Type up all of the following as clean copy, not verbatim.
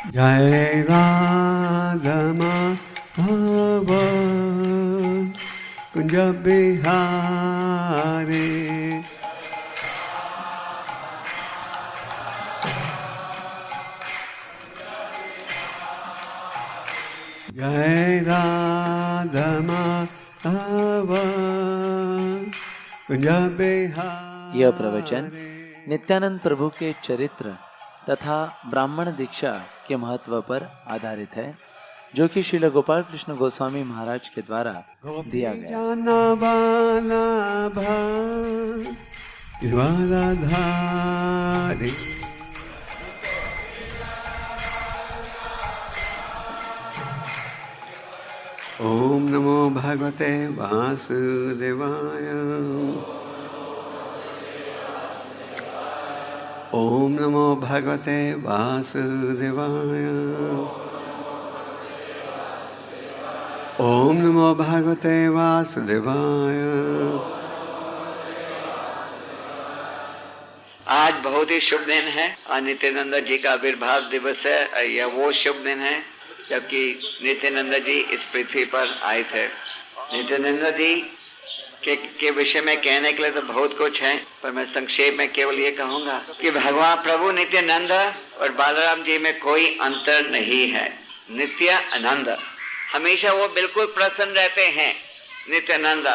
जय राधा माधव कुंज बिहारी जय राधा माधव कुंज बिहारी। यह प्रवचन नित्यानंद प्रभु के चरित्र तथा ब्राह्मण दीक्षा के महत्व पर आधारित है, जो कि श्रील गोपाल कृष्ण गोस्वामी महाराज के द्वारा दिया गया। ओम नमो भगवते वासुदेवाय। ओम नमो भगवते वासुदेवाय। ओम नमो भगवते वासुदेवाय। आज बहुत ही शुभ दिन है और नित्यानंद जी का आविर्भाव दिवस है। यह वो शुभ दिन है जबकि नित्यानंद जी इस पृथ्वी पर आए थे। नित्यानंद जी के विषय में कहने के लिए तो बहुत कुछ है, पर मैं संक्षेप में केवल ये कहूंगा कि भगवान प्रभु नित्यानंद और बालराम जी में कोई अंतर नहीं है। नित्य आनंद, हमेशा वो बिल्कुल प्रसन्न रहते हैं नित्यानंद।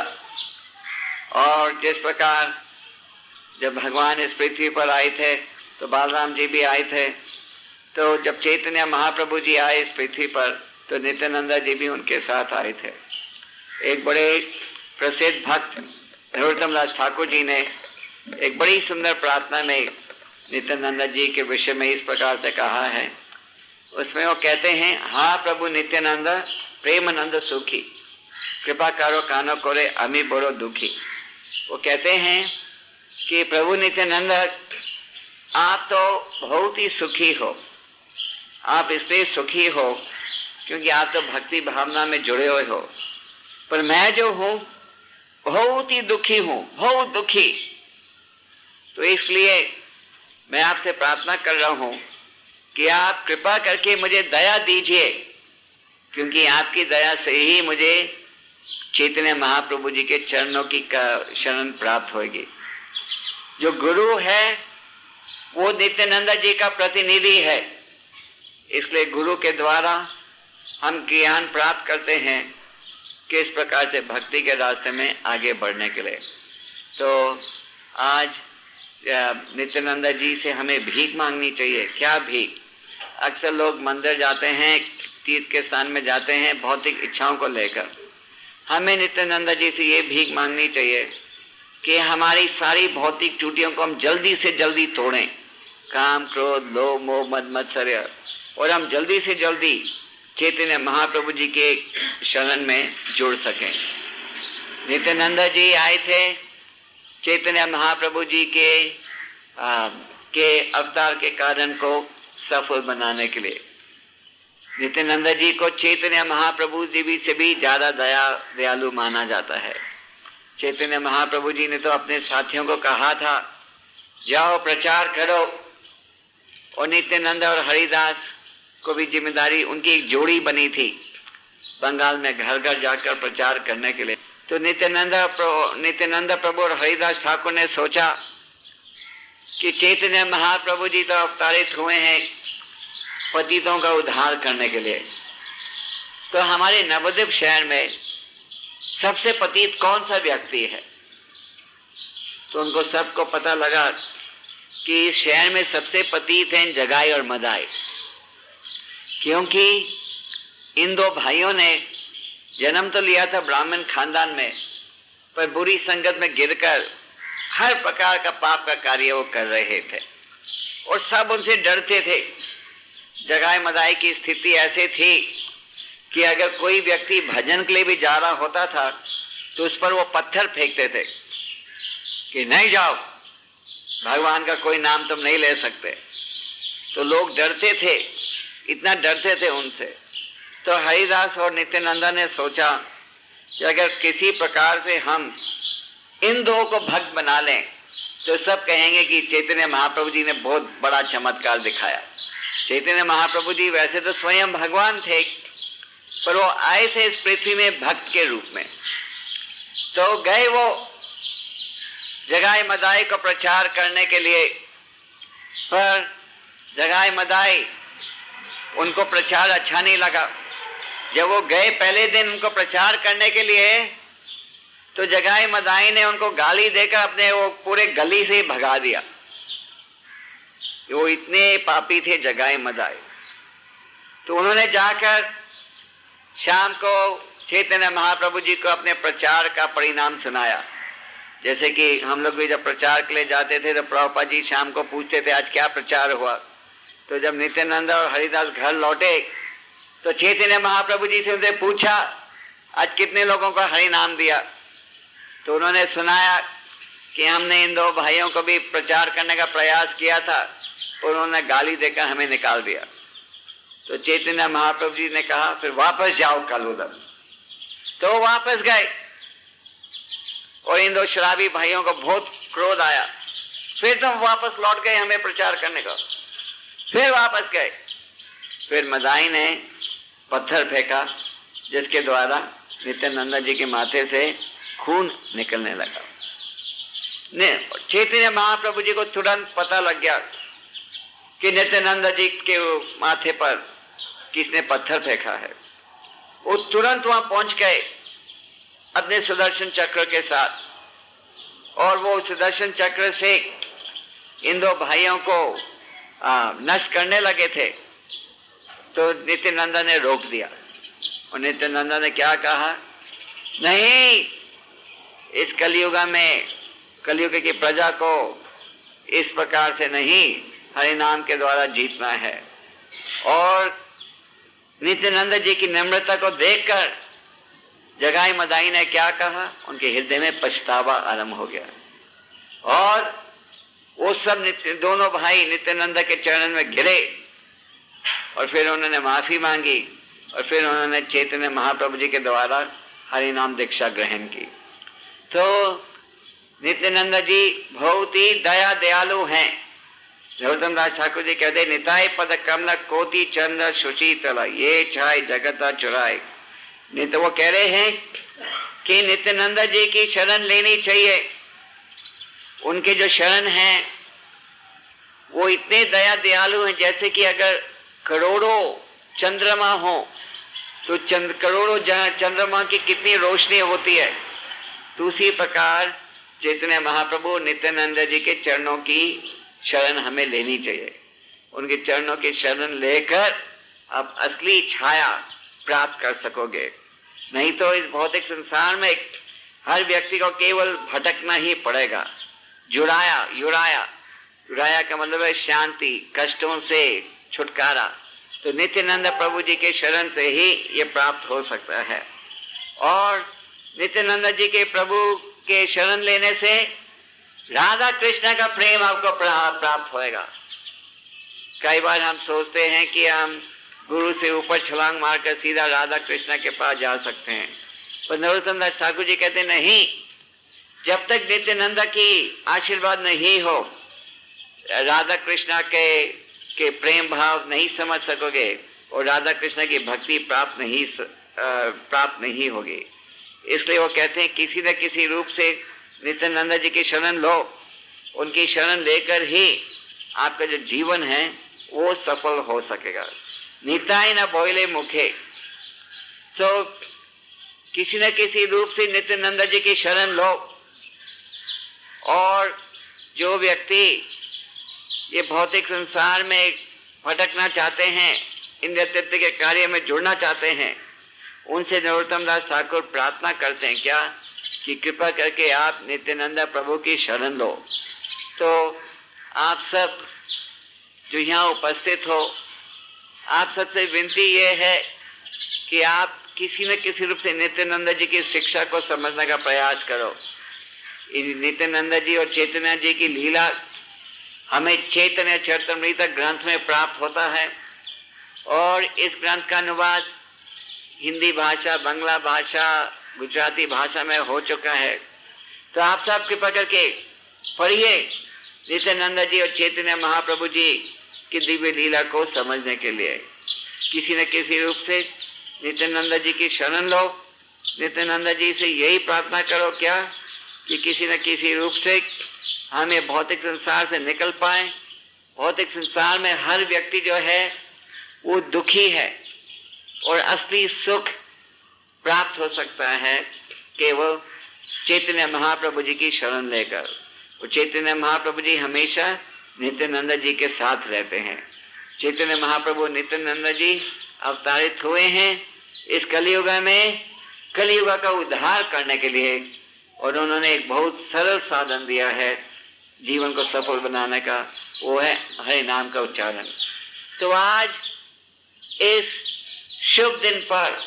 और जिस प्रकार जब भगवान इस पृथ्वी पर आए थे तो बालराम जी भी आए थे, तो जब चैतन्य महाप्रभु जी आए इस पृथ्वी पर तो नित्यानंद जी भी उनके साथ आए थे। एक बड़े प्रसिद्ध भक्त नरोत्तम दास ठाकुर जी ने एक बड़ी सुंदर प्रार्थना में नित्यानंद जी के विषय में इस प्रकार से कहा है। उसमें वो कहते हैं, हाँ प्रभु नित्यानंद प्रेमानंद सुखी, कृपा करो कानो कोरे अमी बड़ो दुखी। वो कहते हैं कि प्रभु नित्यानंद आप तो बहुत ही सुखी हो। आप इसलिए सुखी हो क्योंकि आप तो भक्ति भावना में जुड़े हुए हो, पर मैं जो हूं बहुत ही दुखी हूं, बहुत दुखी। तो इसलिए मैं आपसे प्रार्थना कर रहा हूं कि आप कृपा करके मुझे दया दीजिए, क्योंकि आपकी दया से ही मुझे चैतन्य महाप्रभु जी के चरणों की शरण प्राप्त होगी। जो गुरु है वो नित्यानंद जी का प्रतिनिधि है, इसलिए गुरु के द्वारा हम ज्ञान प्राप्त करते हैं किस प्रकार से भक्ति के रास्ते में आगे बढ़ने के लिए। तो आज नित्यानंद जी से हमें भीख मांगनी चाहिए। क्या भीख? अक्सर लोग मंदिर जाते हैं, तीर्थ के स्थान में जाते हैं भौतिक इच्छाओं को लेकर। हमें नित्यानंद जी से ये भीख मांगनी चाहिए कि हमारी सारी भौतिक चूटियों को हम जल्दी से जल्दी तोड़ें, काम क्रोध लोभ मोह मद मत्सर्य, और हम जल्दी से जल्दी चैतन्य महाप्रभु जी के शरण में जुड़ सकें। नित्यानंद जी आए थे चैतन्य महाप्रभु जी के अवतार के कारण को सफल बनाने के लिए। नित्यानंद जी को चैतन्य महाप्रभु जी से भी ज्यादा दयालु माना जाता है। चैतन्य महाप्रभु जी ने तो अपने साथियों को कहा था, जाओ प्रचार करो, और नित्यानंद और हरिदास को भी जिम्मेदारी, उनकी एक जोड़ी बनी थी बंगाल में घर घर जाकर प्रचार करने के लिए। तो नित्यानंद प्रभु और हरिदास ठाकुर ने सोचा कि चैतन्य महाप्रभु जी तो अवतारित हुए हैं पतितों का उद्धार करने के लिए, तो हमारे नवद्वीप शहर में सबसे पतित कौन सा व्यक्ति है? तो उनको सबको पता लगा कि इस शहर में सबसे पतित हैं जगाई और मदाई, क्योंकि इन दो भाइयों ने जन्म तो लिया था ब्राह्मण खानदान में, पर बुरी संगत में गिरकर हर प्रकार का पाप का कार्य वो कर रहे थे और सब उनसे डरते थे। जगाई मदाई की स्थिति ऐसे थी कि अगर कोई व्यक्ति भजन के लिए भी जा रहा होता था तो उस पर वो पत्थर फेंकते थे कि नहीं जाओ, भगवान का कोई नाम तुम नहीं ले सकते। तो लोग डरते थे, इतना डरते थे उनसे। तो हरिदास और नित्यानंद ने सोचा कि अगर किसी प्रकार से हम इन दो को भक्त बना लें तो सब कहेंगे कि चैतन्य महाप्रभु जी ने बहुत बड़ा चमत्कार दिखाया। चैतन्य महाप्रभु जी वैसे तो स्वयं भगवान थे, पर वो आए थे इस पृथ्वी में भक्त के रूप में। तो गए वो जगाई मदाई को प्रचार करने के लिए, पर जगाई मदाई उनको प्रचार अच्छा नहीं लगा। जब वो गए पहले दिन उनको प्रचार करने के लिए, तो जगाई मदाई ने उनको गाली देकर अपने वो पूरे गली से भगा दिया। वो इतने पापी थे जगाई मदाई। तो उन्होंने जाकर शाम को चैतन्य महाप्रभु जी को अपने प्रचार का परिणाम सुनाया। जैसे कि हम लोग भी जब प्रचार के लिए जाते थे तो प्रभुपाद जी शाम को पूछते थे आज क्या प्रचार हुआ। तो जब नित्यानंद और हरिदास घर लौटे तो चैतन्य महाप्रभु जी से उनसे पूछा आज कितने लोगों को हरि नाम दिया। तो उन्होंने सुनाया कि हमने इन दो भाइयों को भी प्रचार करने का प्रयास किया था, उन्होंने गाली देकर हमें निकाल दिया। तो चैतन्य महाप्रभु जी ने कहा फिर वापस जाओ कल उधर। तो वापस गए और इन दो शराबी भाइयों को बहुत क्रोध आया। फिर तुम वापस लौट गए हमें प्रचार करने का। फिर वापस गए। फिर मदाई ने पत्थर फेंका जिसके द्वारा नित्यानंद जी के माथे से खून निकलने लगा। चैतन्य महाप्रभु जी को तुरंत पता लग गया कि नित्यानंद जी के माथे पर किसने पत्थर फेंका है। वो तुरंत वहां पहुंच गए अपने सुदर्शन चक्र के साथ, और वो सुदर्शन चक्र से इन दो भाइयों को नष्ट करने लगे थे। तो नित्यानंद ने रोक दिया और नित्यानंद ने क्या कहा, नहीं, इस कलयुग में कलयुग की प्रजा को इस प्रकार से नहीं हरि नाम के द्वारा जीतना है। और नित्यानंद जी की नम्रता को देखकर जगाई मदाई ने क्या कहा, उनके हृदय में पछतावा आरंभ हो गया। और वो सब दोनों भाई नित्यानंद के चरण में गिरे और फिर उन्होंने माफी मांगी और फिर उन्होंने चैतन्य महाप्रभु जी के द्वारा हरि नाम दीक्षा ग्रहण की। तो नित्यानंद जी बहुत ही दया दयालु हैं। नरोत्तम दास ठाकुर जी कहते निताय पद कमल कोटि चंद्र शुचि तला ये छाय जगता चुराए। नहीं तो वो कह रहे हैं कि नित्यानंद जी की शरण लेनी चाहिए। उनके जो शरण हैं वो इतने दया दयालु हैं, जैसे कि अगर करोड़ों चंद्रमा हो तो करोड़ों चंद्रमा की कितनी रोशनी होती है, तो उसी प्रकार चैतन्य महाप्रभु नित्यानंद जी के चरणों की शरण हमें लेनी चाहिए। उनके चरणों की शरण लेकर आप असली छाया प्राप्त कर सकोगे। नहीं तो इस भौतिक संसार में हर व्यक्ति को केवल भटकना ही पड़ेगा। जुड़ाया का मतलब है शांति, कष्टों से छुटकारा। तो नित्यानंद प्रभु जी के शरण से ही ये प्राप्त हो सकता है। और नित्यानंद जी के प्रभु के शरण लेने से राधा कृष्ण का प्रेम आपको प्राप्त होएगा। कई बार हम सोचते हैं कि हम गुरु से ऊपर छलांग मारकर सीधा राधा कृष्ण के पास जा सकते हैं, पर नरोत्तम दास ठाकुर जी कहते नहीं, जब तक नित्यानंद की आशीर्वाद नहीं हो, राधा कृष्ण के प्रेम भाव नहीं समझ सकोगे और राधा कृष्ण की भक्ति प्राप्त नहीं होगी। इसलिए वो कहते हैं किसी न किसी रूप से नित्यानंद जी की शरण लो। उनकी शरण लेकर ही आपका जो जीवन है वो सफल हो सकेगा। निताय न बोले मुखे। सो किसी न किसी रूप से नित्यानंद जी की शरण लो। और जो व्यक्ति ये भौतिक संसार में भटकना चाहते हैं, इंद्र तत्व के कार्य में जुड़ना चाहते हैं, उनसे नरोत्तम दास ठाकुर प्रार्थना करते हैं क्या कि कृपा करके आप नित्यानंद प्रभु की शरण लो। तो आप सब जो यहाँ उपस्थित हो, आप सबसे विनती ये है कि आप किसी न किसी रूप से नित्यानंद जी की शिक्षा को समझने का प्रयास करो। नित्यानंद जी और चैतन्य जी की लीला हमें चैतन्य चरितमृत ग्रंथ में प्राप्त होता है, और इस ग्रंथ का अनुवाद हिंदी भाषा, बांग्ला भाषा, गुजराती भाषा में हो चुका है। तो आप सब कृपा करके पढ़िए नित्यानंद जी और चैतन्य महाप्रभु जी कि दिव्य लीला को समझने के लिए किसी न किसी रूप से नित्यानंद जी की शरण लो। नित्यानंद जी से यही प्रार्थना करो क्या कि किसी न किसी रूप से हमें भौतिक संसार से निकल पाए। भौतिक संसार में हर व्यक्ति जो है वो दुखी है और असली सुख प्राप्त हो सकता है केवल चैतन्य महाप्रभु जी की शरण लेकर। और चैतन्य महाप्रभु जी हमेशा नित्यानंद जी के साथ रहते हैं। चैतन्य महाप्रभु नित्यानंद जी अवतारित हुए हैं इस कलियुग में, कलियुग का उद्धार करने के लिए, और उन्होंने एक बहुत सरल साधन दिया है जीवन को सफल बनाने का, वो है हरि नाम का उच्चारण। तो आज इस शुभ दिन पर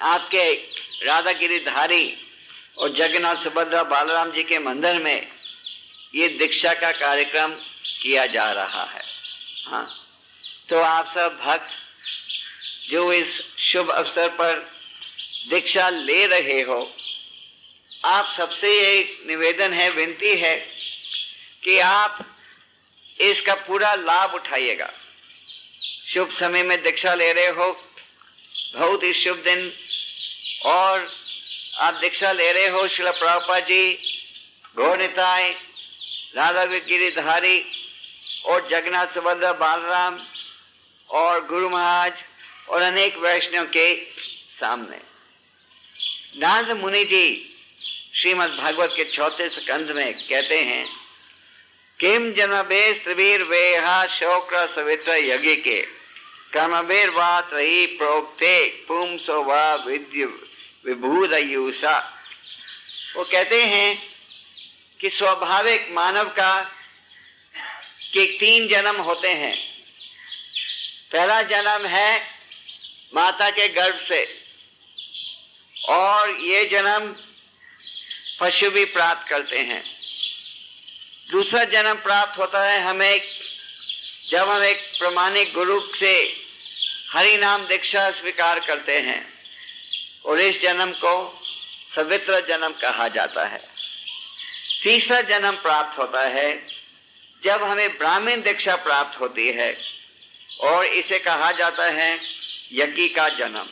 आपके राधा गिरिधारी और जगन्नाथ सुभद्रा बालराम जी के मंदिर में ये दीक्षा का कार्यक्रम किया जा रहा है। हाँ, तो आप सब भक्त जो इस शुभ अवसर पर दीक्षा ले रहे हो, आप सबसे एक निवेदन है, विनती है कि आप इसका पूरा लाभ उठाइएगा। शुभ समय में दीक्षा ले रहे हो, बहुत ही शुभ दिन, और आप दीक्षा ले रहे हो श्रील प्रभुपाद जी, गौर निताई, राधा गिरिधारी और जगन्नाथ सुभद्रा बालराम और गुरु महाराज और अनेक वैष्णव के सामने। नारद मुनि जी श्रीमद् भागवत के 4 स्कंध में कहते हैं, किम जन्मभे स्त्रीवीर वेहा शोक्र सवित्र यज्ञ के कर्मभेर वात रही प्रोक्ते पुंसो वा विद्य विभूदयुषा। वो कहते हैं कि स्वाभाविक मानव का कि 3 जन्म होते हैं। पहला जन्म है माता के गर्भ से, और ये जन्म पशु भी प्राप्त करते हैं। दूसरा जन्म प्राप्त होता है हमें जब हम एक प्रामाणिक गुरु से हरि नाम दीक्षा स्वीकार करते हैं, और इस जन्म को सवित्र जन्म कहा जाता है। तीसरा जन्म प्राप्त होता है जब हमें ब्राह्मण दीक्षा प्राप्त होती है, और इसे कहा जाता है यज्ञ का जन्म।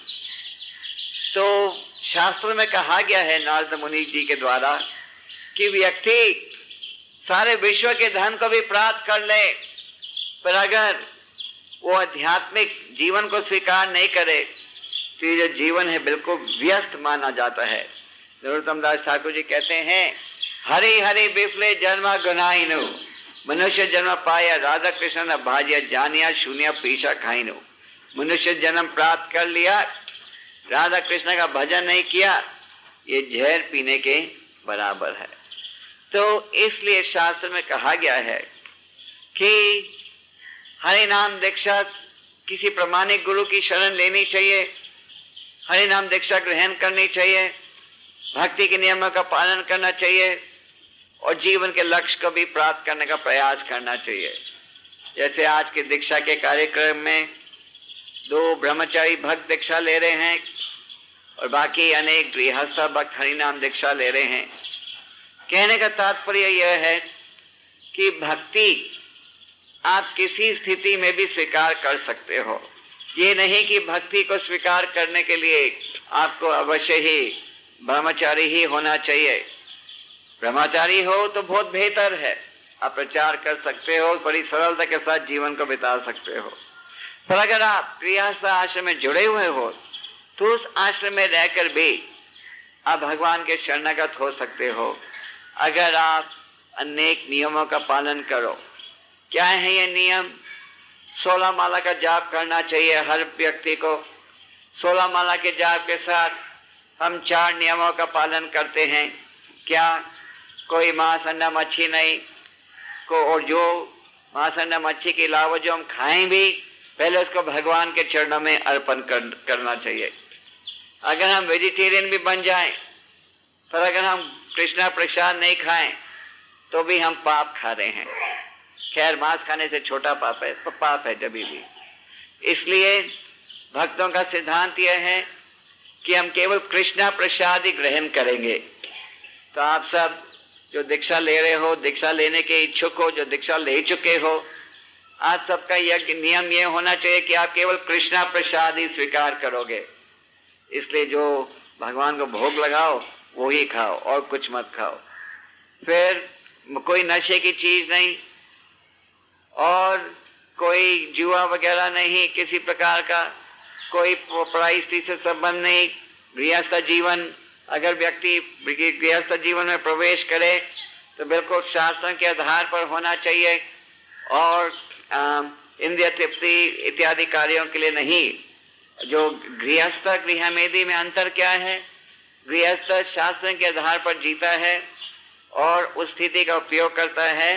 तो शास्त्र में कहा गया है नारद मुनि जी के द्वारा कि व्यक्ति सारे विश्व के धन को भी प्राप्त कर ले, पर अगर वो आध्यात्मिक जीवन को स्वीकार नहीं करे तो ये जो जीवन है बिल्कुल व्यस्त माना जाता है। नरोत्तम दास ठाकुर जी कहते हैं, हरि हरि बिफले जन्म गुनाइनु, मनुष्य जन्म पाया राधा कृष्ण भाजिया जानिया शून्य पीछा खाइनु। मनुष्य जन्म प्राप्त कर लिया, राधा कृष्ण का भजन नहीं किया, ये जहर पीने के बराबर है। तो इसलिए शास्त्र में कहा गया है कि हरि नाम दीक्षा किसी प्रामाणिक गुरु की शरण लेनी चाहिए, हरि नाम दीक्षा ग्रहण करनी चाहिए, भक्ति के नियमों का पालन करना चाहिए, और जीवन के लक्ष्य को भी प्राप्त करने का प्रयास करना चाहिए। जैसे आज के दीक्षा के कार्यक्रम में 2 ब्रह्मचारी भक्त दीक्षा ले रहे हैं, और बाकी अनेक गृहस्थ भक्त हरि नाम दीक्षा ले रहे हैं। कहने का तात्पर्य यह है कि भक्ति आप किसी स्थिति में भी स्वीकार कर सकते हो। ये नहीं कि भक्ति को स्वीकार करने के लिए आपको अवश्य ही ब्रह्मचारी ही होना चाहिए। ब्रह्मचारी हो तो बहुत बेहतर है, आप प्रचार कर सकते हो, बड़ी सरलता के साथ जीवन को बिता सकते हो। पर अगर आप गृहस्थ आश्रम में जुड़े हुए हो तो उस आश्रम में रहकर भी आप भगवान के शरणागत हो सकते हो, अगर आप अनेक नियमों का पालन करो। क्या है ये नियम? 16 माला का जाप करना चाहिए हर व्यक्ति को। 16 माला के जाप के साथ हम 4 नियमों का पालन करते हैं। क्या? कोई मांस अंडा मच्छी नहीं को, और जो मांस अंडा मच्छी के अलावा जो हम खाएं भी पहले उसको भगवान के चरणों में अर्पण करना चाहिए। अगर हम वेजिटेरियन भी बन जाएं, पर अगर हम कृष्णा प्रसाद नहीं खाएं तो भी हम पाप खा रहे हैं। खैर, मांस खाने से छोटा पाप है जब भी। इसलिए भक्तों का सिद्धांत यह है कि हम केवल कृष्णा प्रसाद ही ग्रहण करेंगे। तो आप सब जो दीक्षा ले रहे हो, दीक्षा लेने के इच्छुक हो, जो दीक्षा ले चुके हो, आप सबका यज्ञ नियम ये होना चाहिए कि आप केवल कृष्णा प्रसाद ही स्वीकार करोगे। इसलिए जो भगवान को भोग लगाओ वो ही खाओ और कुछ मत खाओ। फिर कोई नशे की चीज नहीं और कोई जुआ वगैरह नहीं, किसी प्रकार का कोई पराई स्त्री से संबंध नहीं। गृहस्थ जीवन, अगर व्यक्ति गृहस्थ जीवन में प्रवेश करे तो बिल्कुल शास्त्र के आधार पर होना चाहिए और इंद्रिय तृप्ति इत्यादि कार्यों के लिए नहीं। जो गृहस्थ गृहमेदी में अंतर क्या है? गृहस्थ शास्त्र के आधार पर जीता है और उस स्थिति का उपयोग करता है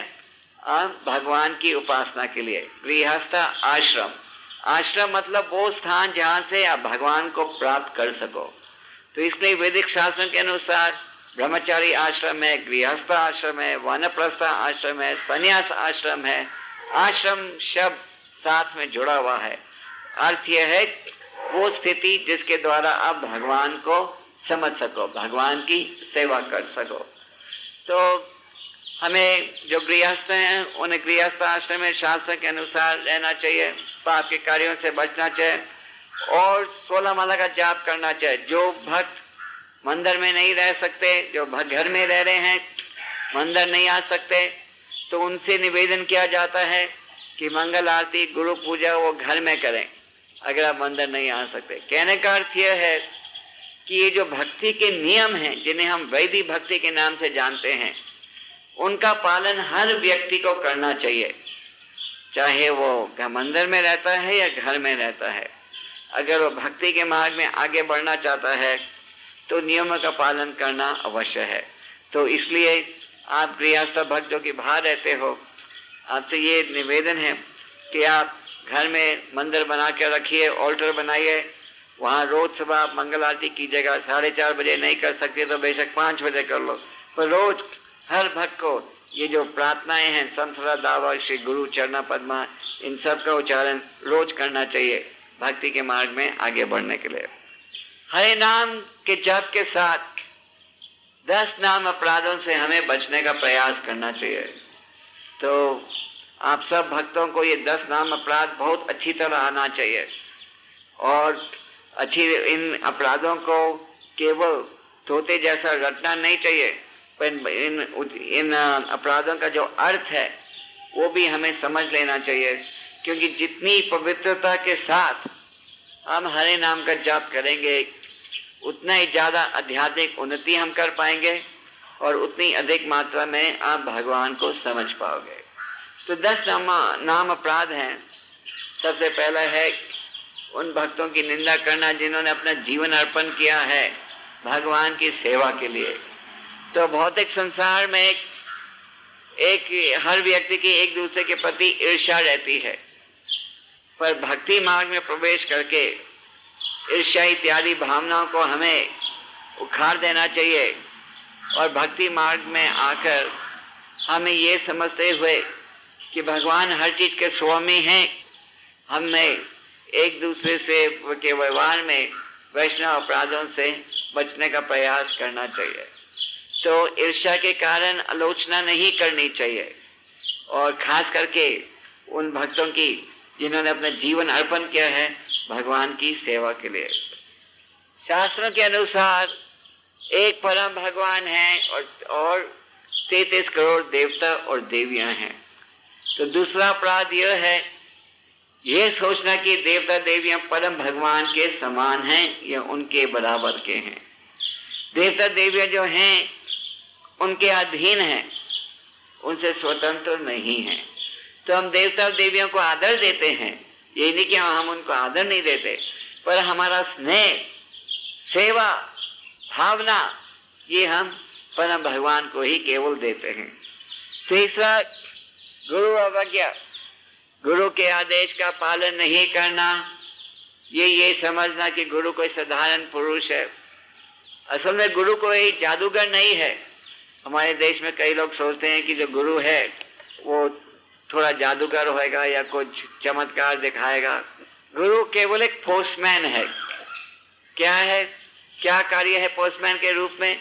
भगवान की उपासना के लिए। गृहस्थ आश्रम, आश्रम मतलब वो स्थान जहां से आप भगवान को प्राप्त कर सको। तो इसलिए वैदिक शास्त्र के अनुसार ब्रह्मचारी आश्रम है, गृहस्थ आश्रम है, वानप्रस्थ आश्रम है, संन्यास आश्रम है। आश्रम शब्द साथ में जुड़ा हुआ है। अर्थ यह है वो स्थिति जिसके द्वारा आप भगवान को समझ सको, भगवान की सेवा कर सको। तो हमें जो गृहस्थ हैं उन्हें गृहस्थ आश्रम में शास्त्र के अनुसार रहना चाहिए, पाप के कार्यों से बचना चाहिए और 16 माला का जाप करना चाहिए। जो भक्त मंदिर में नहीं रह सकते, जो भक्त घर में रह रहे हैं, मंदिर नहीं आ सकते, तो उनसे निवेदन किया जाता है कि मंगल आरती गुरु पूजा वो घर में करें अगर आप मंदिर नहीं आ सकते। कहने का अर्थ यह है कि ये जो भक्ति के नियम हैं जिन्हें हम वैदिक भक्ति के नाम से जानते हैं, उनका पालन हर व्यक्ति को करना चाहिए, चाहे वो मंदिर में रहता है या घर में रहता है। अगर वो भक्ति के मार्ग में आगे बढ़ना चाहता है तो नियमों का पालन करना अवश्य है। तो इसलिए आप गृहस्थ भक्त जो कि बाहर रहते हो, आपसे ये निवेदन है कि आप घर में मंदिर बना के रखिए, ऑल्टर बनाइए, वहाँ रोज सुबह आप मंगल आरती कीजिएगा। 4:30 बजे नहीं कर सकते तो बेशक 5 बजे कर लो, पर रोज हर भक्त को ये जो प्रार्थनाएं हैं, संतरा दावा, श्री गुरु चरणा पद्मा, इन सब का उच्चारण रोज करना चाहिए भक्ति के मार्ग में आगे बढ़ने के लिए। हरे नाम के जप के साथ 10 नाम अपराधों से हमें बचने का प्रयास करना चाहिए। तो आप सब भक्तों को ये 10 नाम अपराध बहुत अच्छी तरह आना चाहिए और इन अपराधों को केवल तोते जैसा रटना नहीं चाहिए, पर इन अपराधों का जो अर्थ है वो भी हमें समझ लेना चाहिए। क्योंकि जितनी पवित्रता के साथ हम हरे नाम का जाप करेंगे उतना ही ज्यादा आध्यात्मिक उन्नति हम कर पाएंगे और उतनी अधिक मात्रा में आप भगवान को समझ पाओगे। तो 10 नाम अपराध हैं। सबसे पहला है उन भक्तों की निंदा करना जिन्होंने अपना जीवन अर्पण किया है भगवान की सेवा के लिए। तो भौतिक संसार में एक हर व्यक्ति की एक दूसरे के प्रति ईर्ष्या रहती है, पर भक्ति मार्ग में प्रवेश करके ईर्ष्या इत्यादि भावनाओं को हमें उखाड़ देना चाहिए और भक्ति मार्ग में आकर हमें ये समझते हुए कि भगवान हर चीज के स्वामी हैं, हमें एक दूसरे से के व्यवहार में वैष्णव अपराधों से बचने का प्रयास करना चाहिए। तो ईर्ष्या के कारण आलोचना नहीं करनी चाहिए और खास करके उन भक्तों की जिन्होंने अपना जीवन अर्पण किया है भगवान की सेवा के लिए। शास्त्रों के अनुसार एक परम भगवान है और 33 करोड़ देवता और देवियां हैं। तो दूसरा अपराध यह है यह सोचना कि देवता देवियां परम भगवान के समान हैं या उनके बराबर के हैं। देवता देवियां जो हैं उनके अधीन हैं, उनसे स्वतंत्र नहीं हैं। तो हम देवता देवियों को आदर देते हैं, ये नहीं कि हम उनको आदर नहीं देते, पर हमारा स्नेह, सेवा, भावना ये हम परम भगवान को ही केवल देते हैं। तीसरा गुरु अवज्ञा, गुरु के आदेश का पालन नहीं करना, ये समझना कि गुरु कोई साधारण पुरुष है। असल में गुरु कोई जादूगर नहीं है। हमारे देश में कई लोग सोचते हैं कि जो गुरु है वो थोड़ा जादूगर होएगा या कुछ चमत्कार दिखाएगा। गुरु केवल एक पोस्टमैन है। क्या है, क्या कार्य है पोस्टमैन के रूप में?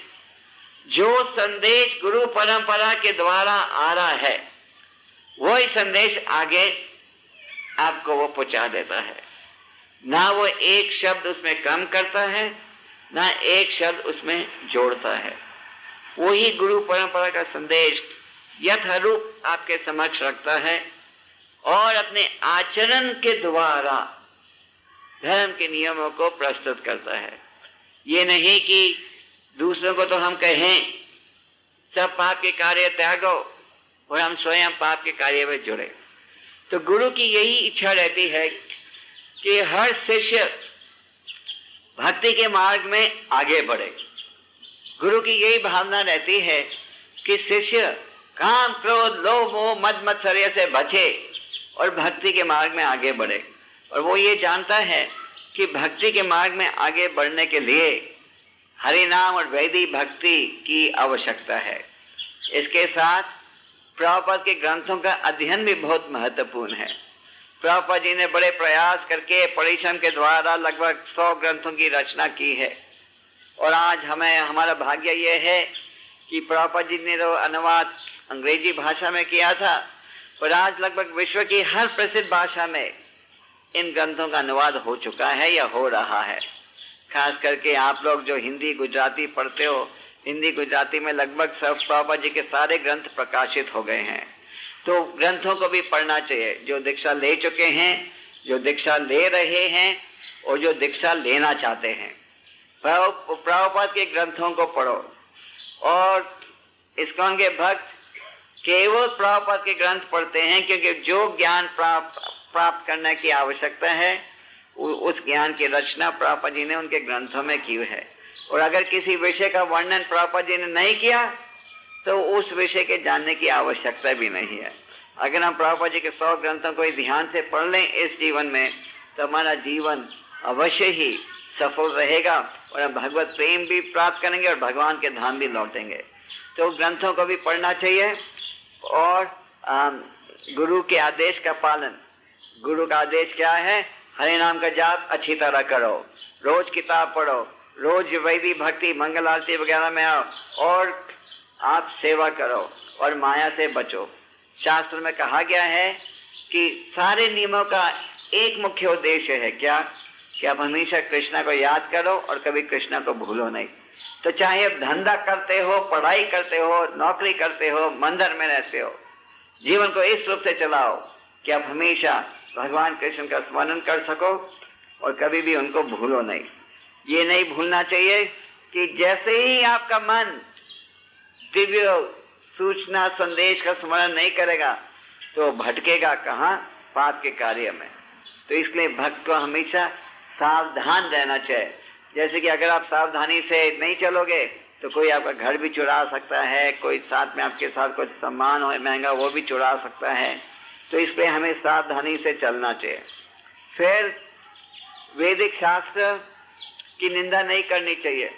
जो संदेश गुरु परंपरा के द्वारा आ रहा है वही संदेश आगे आपको वो पहुंचा देता है। ना वो एक शब्द उसमें कम करता है, ना एक शब्द उसमें जोड़ता है। वही गुरु परंपरा का संदेश यथारूप आपके समक्ष रखता है और अपने आचरण के द्वारा धर्म के नियमों को प्रस्तुत करता है। ये नहीं कि दूसरों को तो हम कहें सब पाप के कार्य त्यागो और हम स्वयं पाप के कार्य में जुड़े। तो गुरु की यही इच्छा रहती है कि हर शिष्य भक्ति के मार्ग में आगे बढ़े। गुरु की यही भावना रहती है कि शिष्य काम, क्रोध, लोभ, मोह, मद मत्सर्य से बचे और भक्ति के मार्ग में आगे बढ़े। और वो ये जानता है कि भक्ति के मार्ग में आगे बढ़ने के लिए हरि नाम और वैदिक भक्ति की आवश्यकता है। इसके साथ प्रभुपाद के ग्रंथों का अध्ययन भी बहुत महत्वपूर्ण है। प्रभुपाद जी ने बड़े प्रयास करके परिश्रम के द्वारा लगभग 100 ग्रंथों की रचना की है। और आज हमारा भाग्य ये है कि प्रभुपाद जी ने तो अनुवाद अंग्रेजी भाषा में किया था, पर आज लगभग विश्व की हर प्रसिद्ध भाषा में इन ग्रंथों का अनुवाद हो चुका है या हो रहा है। खास करके आप लोग जो हिंदी गुजराती पढ़ते हो, हिंदी गुजराती में लगभग सब प्रभुपाद जी के सारे ग्रंथ प्रकाशित हो गए हैं। तो ग्रंथों को भी पढ़ना चाहिए। जो दीक्षा ले चुके हैं, जो दीक्षा ले रहे हैं और जो दीक्षा लेना चाहते हैं, प्रभुपाद के ग्रंथों को पढ़ो। और इस्कॉन के भक्त केवल प्रभुपाद के ग्रंथ पढ़ते हैं क्योंकि जो ज्ञान प्राप्त करने की आवश्यकता है उस ज्ञान की रचना प्रभुपाद जी ने उनके ग्रंथों में की है। और अगर किसी विषय का वर्णन प्रभुपाद जी ने नहीं किया तो उस विषय के जानने की आवश्यकता भी नहीं है। अगर हम प्रभुपाद जी के 100 ग्रंथों को ध्यान से पढ़ लें इस जीवन में, तो हमारा जीवन अवश्य ही सफल रहेगा और हम भगवत प्रेम भी प्राप्त करेंगे और भगवान के धाम भी लौटेंगे। तो ग्रंथों को भी पढ़ना चाहिए और गुरु के आदेश का पालन। गुरु का आदेश क्या है? हरि नाम का जाप अच्छी तरह करो, रोज किताब पढ़ो, रोज वैदिक भक्ति मंगल आरती वगैरह में आओ और आप सेवा करो और माया से बचो। शास्त्र में कहा गया है कि सारे नियमों का एक मुख्य उद्देश्य है क्या? कि आप हमेशा कृष्णा को याद करो और कभी कृष्णा को भूलो नहीं। तो चाहे आप धंधा करते हो, पढ़ाई करते हो, नौकरी करते हो, मंदिर में रहते हो, जीवन को इस रूप से चलाओ कि आप हमेशा भगवान कृष्ण का स्मरण कर सको और कभी भी उनको भूलो नहीं। ये नहीं भूलना चाहिए कि जैसे ही आपका मन दिव्य सूचना संदेश का स्मरण नहीं करेगा तो भटकेगा कहाँ? पाप के कार्य में। तो इसलिए भक्त को हमेशा सावधान रहना चाहिए। जैसे कि अगर आप सावधानी से नहीं चलोगे तो कोई आपका घर भी चुरा सकता है, कोई साथ में आपके साथ कुछ सामान हो महंगा वो भी चुरा सकता है। तो इसलिए हमें सावधानी से चलना चाहिए। फिर वैदिक शास्त्र की निंदा नहीं करनी चाहिए।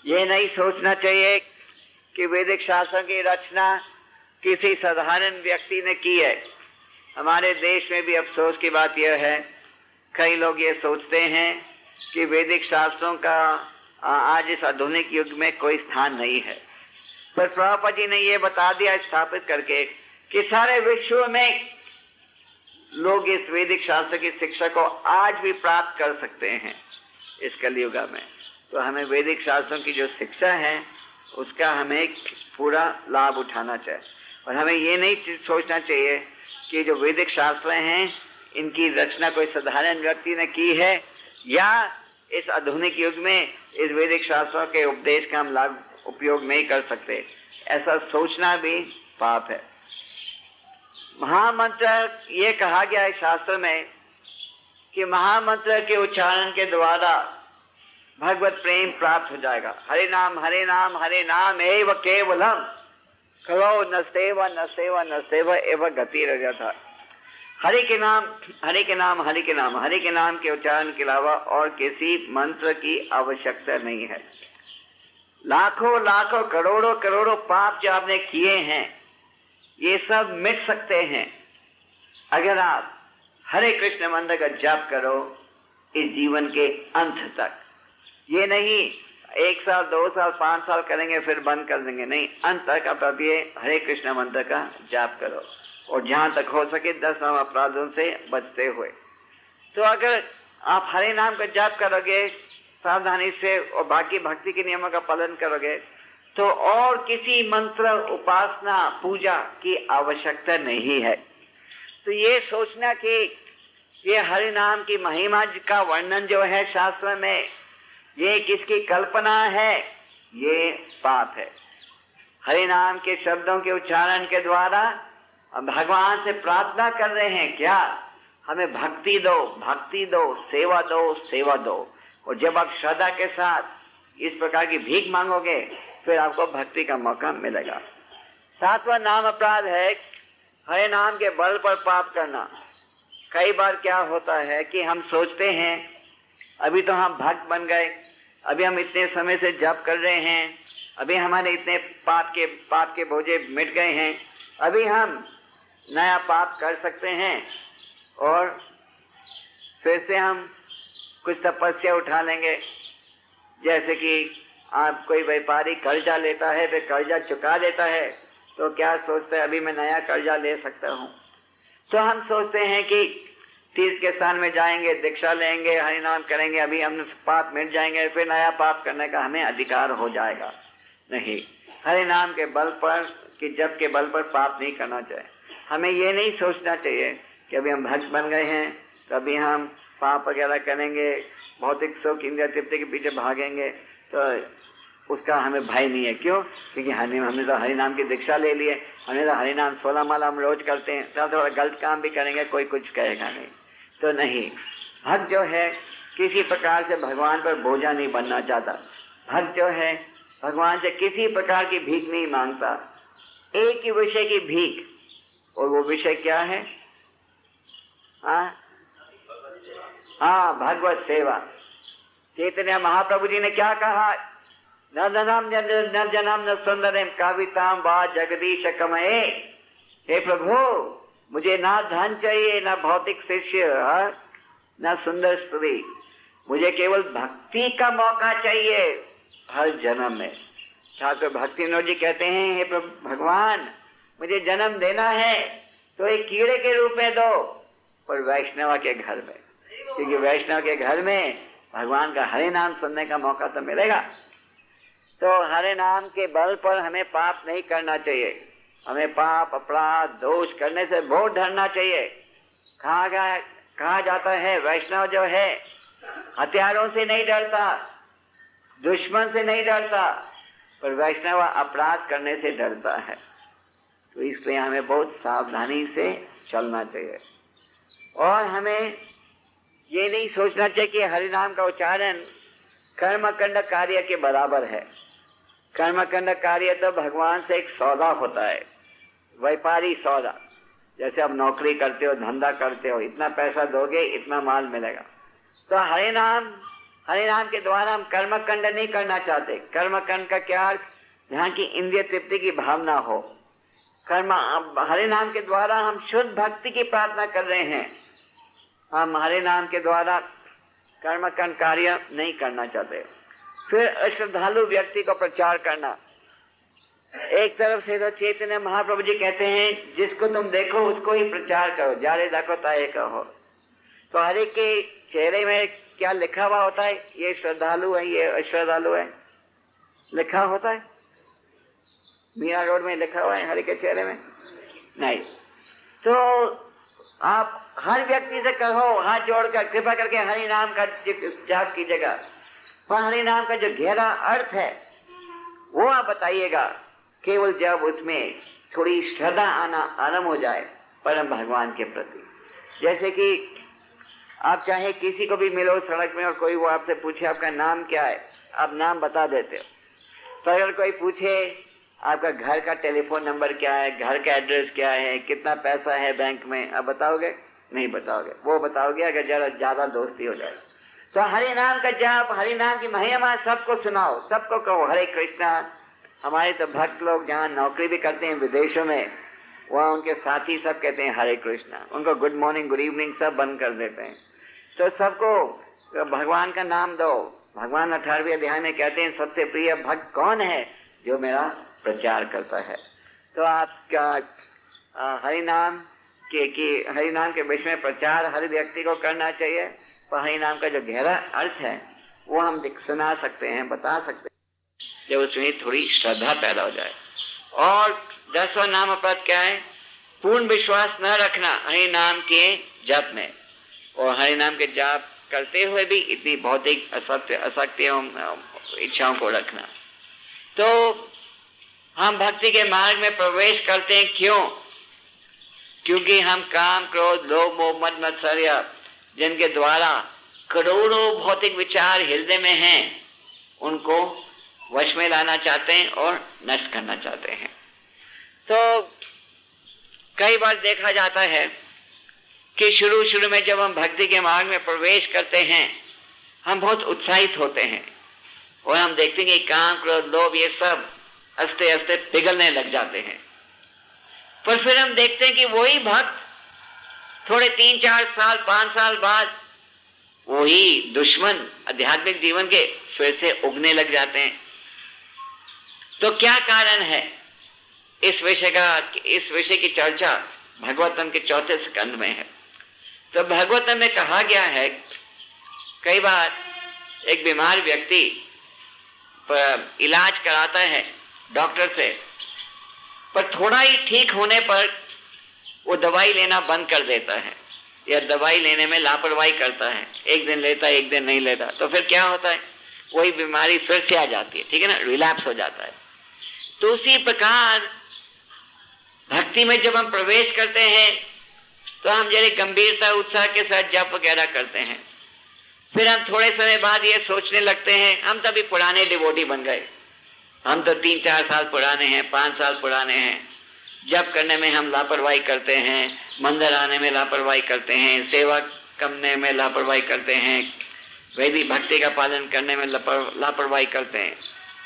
ये नहीं सोचना चाहिए कि वैदिक शास्त्रों की रचना किसी साधारण व्यक्ति ने की है। हमारे देश में भी अफसोस की बात यह है, कई लोग ये सोचते हैं कि वैदिक शास्त्रों का आज इस आधुनिक युग में कोई स्थान नहीं है। पर प्रभुपाद जी ने ये बता दिया स्थापित करके कि सारे विश्व में लोग इस वैदिक शास्त्र की शिक्षा को आज भी प्राप्त कर सकते हैं इस कलयुग में। तो हमें वैदिक शास्त्रों की जो शिक्षा है उसका हमें पूरा लाभ उठाना चाहिए। और हमें ये नहीं सोचना चाहिए कि जो वैदिक शास्त्र हैं इनकी रचना कोई साधारण व्यक्ति ने की है या इस आधुनिक युग में इस वैदिक शास्त्रों के उपदेश का हम लाभ उपयोग नहीं कर सकते। ऐसा सोचना भी पाप है। महामंत्र ये कहा गया है शास्त्र में कि महामंत्र के उच्चारण के द्वारा भगवत प्रेम प्राप्त हो जाएगा। हरे नाम हरे नाम हरे नाम एव केवलम करो नस्तेव नस्तेव नस्तेव एव गति रह था। हरि के नाम हरि के नाम हरि के नाम हरि के नाम के उच्चारण के अलावा और किसी मंत्र की आवश्यकता नहीं है। लाखों लाखों करोड़ों करोड़ों पाप जो आपने किए हैं ये सब मिट सकते हैं अगर आप हरे कृष्ण मंत्र का जाप करो इस जीवन के अंत तक। ये नहीं 1 साल 2 साल 5 साल करेंगे फिर बंद कर देंगे, नहीं, अंत तक आप ये हरे कृष्ण मंत्र का जाप करो। और जहां तक हो सके 10 नाम अपराधों से बचते हुए। तो अगर आप हरे नाम का जाप करोगे सावधानी से और बाकी भक्ति के नियमों का पालन करोगे तो और किसी मंत्र, उपासना, पूजा की आवश्यकता नहीं है। तो ये सोचना कि ये हरि नाम की महिमा का वर्णन जो है शास्त्र में, ये किसकी कल्पना है, ये पाप है। हरि नाम के शब्दों के उच्चारण के द्वारा भगवान से प्रार्थना कर रहे हैं क्या, हमें भक्ति दो, भक्ति दो, सेवा दो, सेवा दो। और जब आप श्रद्धा के साथ इस प्रकार की भीख मांगोगे फिर आपको भक्ति का मौका मिलेगा। 7वां नाम अपराध है हरे नाम के बल पर पाप करना। कई बार क्या होता है कि हम सोचते हैं अभी तो हम भक्त बन गए, अभी हम इतने समय से जप कर रहे हैं, अभी हमारे इतने पाप के बोझे मिट गए हैं, अभी हम नया पाप कर सकते हैं और फिर से हम कुछ तपस्या उठा लेंगे। जैसे कि आप कोई व्यापारी कर्जा लेता है, फिर कर्जा चुका देता है तो क्या सोचते हैं अभी मैं नया कर्जा ले सकता हूँ। तो हम सोचते हैं कि तीर्थ के स्थान में जाएंगे, दीक्षा लेंगे, हरि नाम करेंगे, अभी हम पाप मिट जाएंगे, फिर नया पाप करने का हमें अधिकार हो जाएगा। नहीं, हरि नाम के बल पर कि जप के बल पर पाप नहीं करना चाहिए। हमें ये नहीं सोचना चाहिए कि अभी हम भक्त बन गए हैं तो अभी हम पाप वगैरह करेंगे, भौतिक सुख इंद्रिय तृप्ति के पीछे भागेंगे, तो उसका हमें भय नहीं है। क्यों? क्योंकि हमने तो हरि नाम की दीक्षा ले ली है, हमने तो हरि नाम 16 माला हम रोज करते हैं, तो थोड़ा गलत काम भी करेंगे कोई कुछ कहेगा नहीं। तो नहीं, भक्त जो है किसी प्रकार से भगवान पर बोझा नहीं बनना चाहता। भक्त जो है भगवान से किसी प्रकार की भीख नहीं मांगता, एक ही विषय की भीख, और वो विषय क्या है? भगवत सेवा। चैतन्य महाप्रभु जी ने क्या कहा? न जनाम न सुंदरम काविताम वा जगदीश कमये। हे प्रभु, मुझे ना धन चाहिए, ना भौतिक शिष्य, ना सुंदर स्त्री, मुझे केवल भक्ति का मौका चाहिए हर जन्म में। ठाकुर भक्तिविनोद जी कहते हैं, हे भगवान, मुझे जन्म देना है तो एक कीड़े के रूप में दो, पर वैष्णव के घर में, क्योंकि वैष्णव के घर में भगवान का हरे नाम सुनने का मौका तो मिलेगा। तो हरे नाम के बल पर हमें पाप नहीं करना चाहिए। हमें पाप, अपराध, दोष करने से बहुत डरना चाहिए। कहा जाता है वैष्णव जो है हथियारों से नहीं डरता, दुश्मन से नहीं डरता, पर वैष्णव अपराध करने से डरता है। तो इसलिए हमें बहुत सावधानी से चलना चाहिए और हमें ये नहीं सोचना चाहिए कि हरि नाम का उच्चारण कर्मकांड कार्य के बराबर है। कर्मकांड कार्य तो भगवान से एक सौदा होता है, व्यापारी सौदा। जैसे आप नौकरी करते हो, धंधा करते हो, इतना पैसा दोगे इतना माल मिलेगा। तो हरि नाम के द्वारा हम कर्मकांड नहीं करना चाहते। कर्मकांड का क्या अर्थ? जहाँ की इंद्रिय तृप्ति की भावना हो। हरि नाम के द्वारा हम शुद्ध भक्ति की प्रार्थना कर रहे हैं। हम हरि नाम के द्वारा कर्मकांड कार्य नहीं करना चाहते। फिर श्रद्धालु व्यक्ति को प्रचार करना। एक तरफ से तो चैतन्य महाप्रभु जी कहते हैं जिसको तुम देखो उसको ही प्रचार करो, जारे देखो ताए कहो। तो हर एक के चेहरे में क्या लिखा हुआ होता है? ये श्रद्धालु है, ये अश्रद्धालु है, लिखा होता है। मीरा रोड में लिखा हुआ है हर एक के चेहरे में? नहीं। तो आप हर व्यक्ति से कहो, हाथ जोड़कर कृपा करके हरि नाम का जाप कीजिएगा। पर हरि नाम का जो गहरा अर्थ है वो आप बताइएगा, केवल जब उसमें थोड़ी श्रद्धा आना आरंभ हो जाए परम भगवान के प्रति। जैसे कि आप चाहे किसी को भी मिलो सड़क में और कोई वो आपसे पूछे आपका नाम क्या है, आप नाम बता देते हो। तो अगर कोई पूछे आपका घर का टेलीफोन नंबर क्या है, घर का एड्रेस क्या है, कितना पैसा है बैंक में, आप बताओगे? नहीं बताओगे। वो बताओगे अगर जरा ज्यादा दोस्ती हो जाए। तो हरि नाम का जाप, हरि नाम की महिमा सबको सुनाओ, सबको कहो हरे कृष्णा। हमारे तो भक्त लोग जहाँ नौकरी भी करते हैं विदेशों में, वहाँ उनके साथी सब कहते हैं हरे कृष्णा। उनको गुड मॉर्निंग, गुड इवनिंग सब बंद कर देते हैं। तो सबको भगवान का नाम दो। भगवान 18वें अध्याय में कहते हैं सबसे प्रिय भक्त कौन है? जो मेरा प्रचार करता है। तो हरि नाम के विषय में प्रचार हर व्यक्ति को करना चाहिए। पर हरि नाम का जो गहरा अर्थ है वो हम सुना सकते हैं, बता सकते हैं, जब उसमें थोड़ी श्रद्धा पैदा हो जाए। और 10वां नाम अपराध क्या है? पूर्ण विश्वास न रखना हरि नाम के जप में, और हरि नाम के जाप करते हुए भी इतनी भौतिक असक्तियों इच्छाओं को रखना। तो हम भक्ति के मार्ग में प्रवेश करते हैं, क्यों? क्योंकि हम काम, क्रोध, लोभ, मोह, मद मत्सर्य जिनके द्वारा करोड़ों भौतिक विचार हृदय में हैं, उनको वश में लाना चाहते हैं और नष्ट करना चाहते हैं। तो कई बार देखा जाता है कि शुरू में जब हम भक्ति के मार्ग में प्रवेश करते हैं, हम बहुत उत्साहित होते हैं और हम देखते हैं कि काम, क्रोध, लोभ ये सब आस्ते आस्ते पिघलने लग जाते हैं। पर फिर हम देखते हैं कि वही भक्त थोड़े 3-4 साल 5 साल बाद वही दुश्मन आध्यात्मिक जीवन के फिर से उगने लग जाते हैं। तो क्या कारण है? इस विषय की चर्चा भागवतम के 4थे स्कंद में है। तो भागवतम में कहा गया है, कई बार एक बीमार व्यक्ति इलाज कराता है डॉक्टर से, पर थोड़ा ही ठीक होने पर वो दवाई लेना बंद कर देता है या दवाई लेने में लापरवाही करता है, एक दिन लेता है एक दिन नहीं लेता। तो फिर क्या होता है? वही बीमारी फिर से आ जाती है, ठीक है ना, रिलैप्स हो जाता है। तो उसी प्रकार भक्ति में जब हम प्रवेश करते हैं तो हम जरा गंभीरता उत्साह के साथ जप वगैरह करते हैं। फिर हम थोड़े समय बाद ये सोचने लगते हैं, हम तभी पुराने डिवोटी बन गए, हम तो 3-4 साल पुराने हैं, 5 साल पुराने हैं, जप करने में हम लापरवाही करते हैं, मंदिर आने में लापरवाही करते हैं, सेवा करने में लापरवाही करते हैं, वैदिक भक्ति का पालन करने में लापरवाही करते हैं।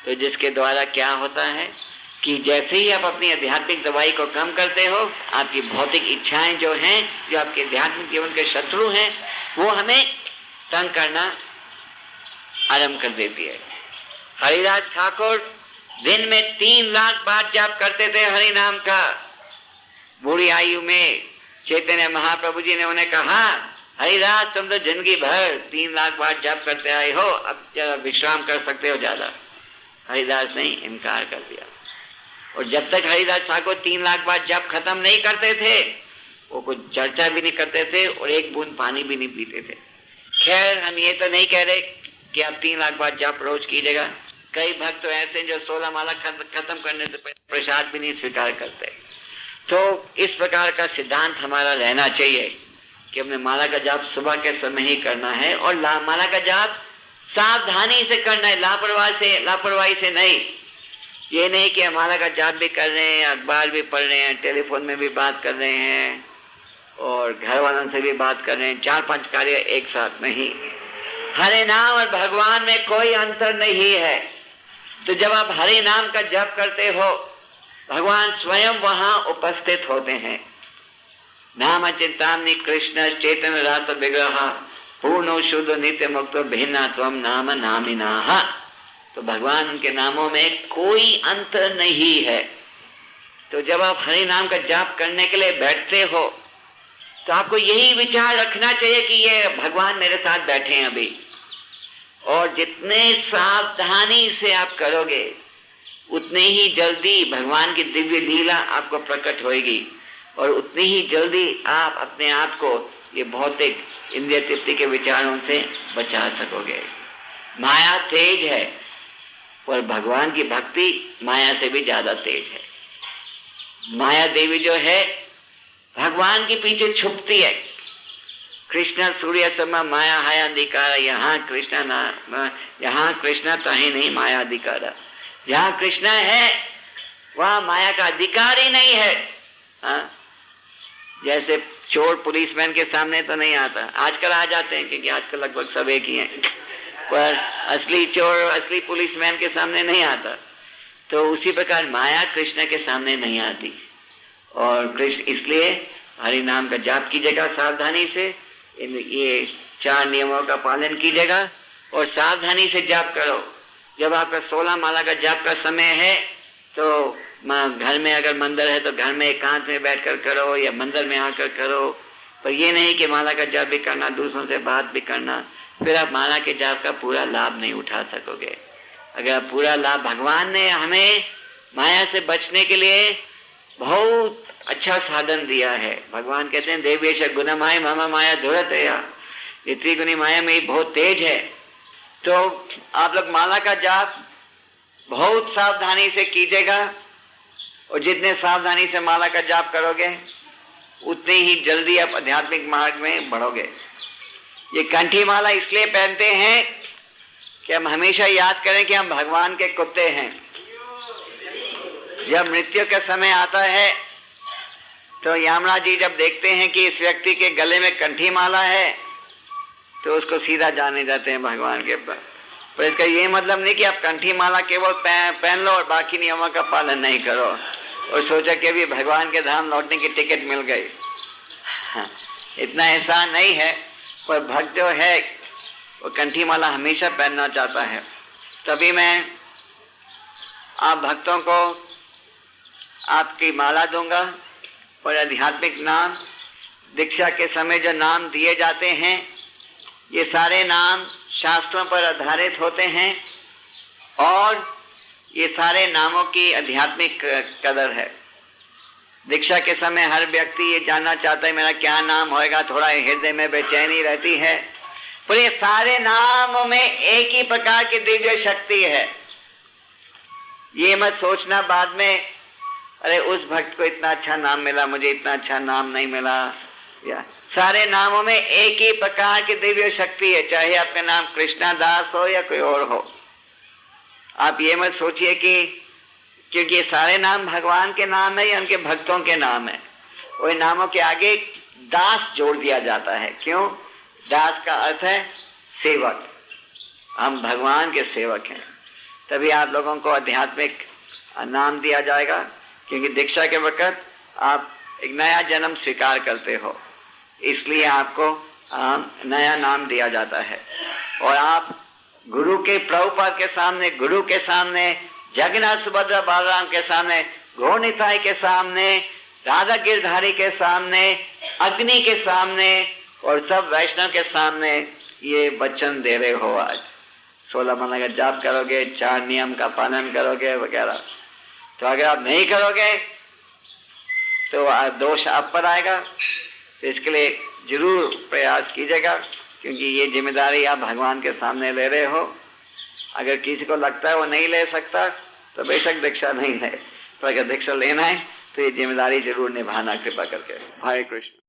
तो जिसके द्वारा क्या होता है कि जैसे ही आप अपनी आध्यात्मिक दवाई को कम करते हो, आपकी भौतिक इच्छाएं जो हैं, जो आपके आध्यात्मिक जीवन के शत्रु हैं, वो हमें तंग करना आरंभ कर देती है। हरिदास ठाकुर दिन में 3 लाख बार जाप करते थे हरि नाम का। बूढ़ी आयु में चैतन्य महाप्रभु जी ने उन्हें कहा, हरिदास तुम तो जिंदगी भर 3 लाख बार जाप करते आए हो, अब जरा विश्राम कर सकते हो ज्यादा। हरिदास ने इनकार कर दिया। और जब तक हरिदास ठाकुर 3 लाख बार जाप खत्म नहीं करते थे, वो कुछ चर्चा भी नहीं करते थे और एक बूंद पानी भी नहीं पीते थे। खैर, हम ये तो नहीं कह रहे कि आप 3 लाख बार जाप रोज कीजिएगा। कई भक्त तो ऐसे जो 16 माला खत्म करने से पहले प्रसाद भी नहीं स्वीकार करते। तो इस प्रकार का सिद्धांत हमारा रहना चाहिए कि हमने माला का जाप सुबह के समय ही करना है, और माला का जाप सावधानी से करना है, लापरवाही से नहीं। ये नहीं कि हम माला का जाप भी कर रहे हैं, अखबार भी पढ़ रहे हैं, टेलीफोन में भी बात कर रहे हैं और घर वालों से भी बात कर रहे हैं, 4-5 कार्य एक साथ नहीं। हरे नाम और भगवान में कोई अंतर नहीं है। तो जब आप हरे नाम का जप करते हो, भगवान स्वयं वहां उपस्थित होते हैं। नाम चिंतामणि कृष्ण चैतन्य रास विग्रह पूर्ण शुद्ध नित्य मुक्त भिन्ना त्वम नाम नामिनाः। तो भगवान उनके नामों में कोई अंतर नहीं है। तो जब आप हरि नाम का जाप करने के लिए बैठते हो, तो आपको यही विचार रखना चाहिए कि ये भगवान मेरे साथ बैठे हैं अभी। और जितने सावधानी से आप करोगे, उतने ही जल्दी भगवान की दिव्य लीला आपको प्रकट होएगी और उतनी ही जल्दी आप अपने आप को ये भौतिक इंद्रिय तृप्ति के विचारों से बचा सकोगे। माया तेज है, पर भगवान की भक्ति माया से भी ज्यादा तेज है। माया देवी जो है भगवान के पीछे छुपती है। कृष्ण सूर्य सम माया है अधिकार, यहाँ कृष्ण तो ही नहीं माया अधिकार। जहाँ कृष्ण है वहाँ माया का अधिकार ही नहीं है। जैसे चोर पुलिसमैन के सामने तो नहीं आता, आजकल आ जाते हैं क्योंकि आजकल लगभग सब एक ही हैं, पर असली चोर असली पुलिसमैन के सामने नहीं आता। तो उसी प्रकार माया कृष्ण के सामने नहीं आती। और कृष्ण इसलिए हरि नाम का जाप कीजिएगा सावधानी से, ये 4 नियमों का पालन कीजिएगा और सावधानी से जाप करो। जब आपका 16 माला का जाप का समय है तो घर में अगर मंदिर है तो घर में एकांत में बैठकर करो या मंदिर में आकर करो, पर ये नहीं कि माला का जाप भी करना, दूसरों से बात भी करना, फिर आप माला के जाप का पूरा लाभ नहीं उठा सकोगे। अगर पूरा लाभ, भगवान ने हमें माया से बचने के लिए बहुत अच्छा साधन दिया है। भगवान कहते हैं देवेश गुणमाय मम माया धुरतया, ये त्रिगुणी माया में बहुत तेज है। तो आप लोग माला का जाप बहुत सावधानी से कीजिएगा, और जितने सावधानी से माला का जाप करोगे उतने ही जल्दी आप आध्यात्मिक मार्ग में बढ़ोगे। ये कंठी माला इसलिए पहनते हैं कि हम हमेशा याद करें कि हम भगवान के कुत्ते हैं। जब मृत्यु का समय आता है तो यमराज जी जब देखते हैं कि इस व्यक्ति के गले में कंठी माला है तो उसको सीधा जाने जाते हैं भगवान के पास। पर इसका ये मतलब नहीं कि आप कंठी माला केवल पहन लो और बाकी नियमों का पालन नहीं करो और सोचा कि अभी भगवान के धाम लौटने की टिकट मिल गई। हाँ, इतना ऐसा नहीं है। पर भक्त जो है वो कंठी माला हमेशा पहनना चाहता है। तभी मैं आप भक्तों को आपकी माला दूंगा और आध्यात्मिक नाम, दीक्षा के समय जो नाम दिए जाते हैं ये सारे नाम शास्त्रों पर आधारित होते हैं और ये सारे नामों की आध्यात्मिक कदर है। दीक्षा के समय हर व्यक्ति ये जानना चाहता है मेरा क्या नाम होएगा, थोड़ा हृदय में बेचैनी रहती है। पर ये सारे नामों में एक ही प्रकार की दिव्य शक्ति है। ये मत सोचना बाद में अरे उस भक्त को इतना अच्छा नाम मिला, मुझे इतना अच्छा नाम नहीं मिला। या सारे नामों में एक ही प्रकार की दिव्य शक्ति है, चाहे आपका नाम कृष्णा दास हो या कोई और हो। आप ये मत सोचिए कि क्योंकि ये सारे नाम भगवान के नाम है या उनके भक्तों के नाम है, और नामों के आगे दास जोड़ दिया जाता है। क्यों? दास का अर्थ है सेवक। हम भगवान के सेवक हैं, तभी आप लोगों को आध्यात्मिक नाम दिया जाएगा। क्योंकि दीक्षा के वक्त आप एक नया जन्म स्वीकार करते हो, इसलिए आपको नया नाम दिया जाता है। और आप गुरु के प्रभुपाद के सामने, गुरु के सामने, जगन्नाथ सुभद्रा बालराम के सामने, घोड़निताई के सामने, राधा गिरधारी के सामने, अग्नि के सामने और सब वैष्णव के सामने ये वचन दे रहे हो। आज 16 माला का जाप करोगे, 4 नियम का पालन करोगे वगैरह। तो अगर आप नहीं करोगे तो दोष आप पर आएगा। तो इसके लिए जरूर प्रयास कीजिएगा, क्योंकि ये जिम्मेदारी आप भगवान के सामने ले रहे हो। अगर किसी को लगता है वो नहीं ले सकता तो बेशक दीक्षा नहीं ले, पर अगर दीक्षा लेना है तो ये जिम्मेदारी जरूर निभाना, कृपा करके। हरे कृष्ण।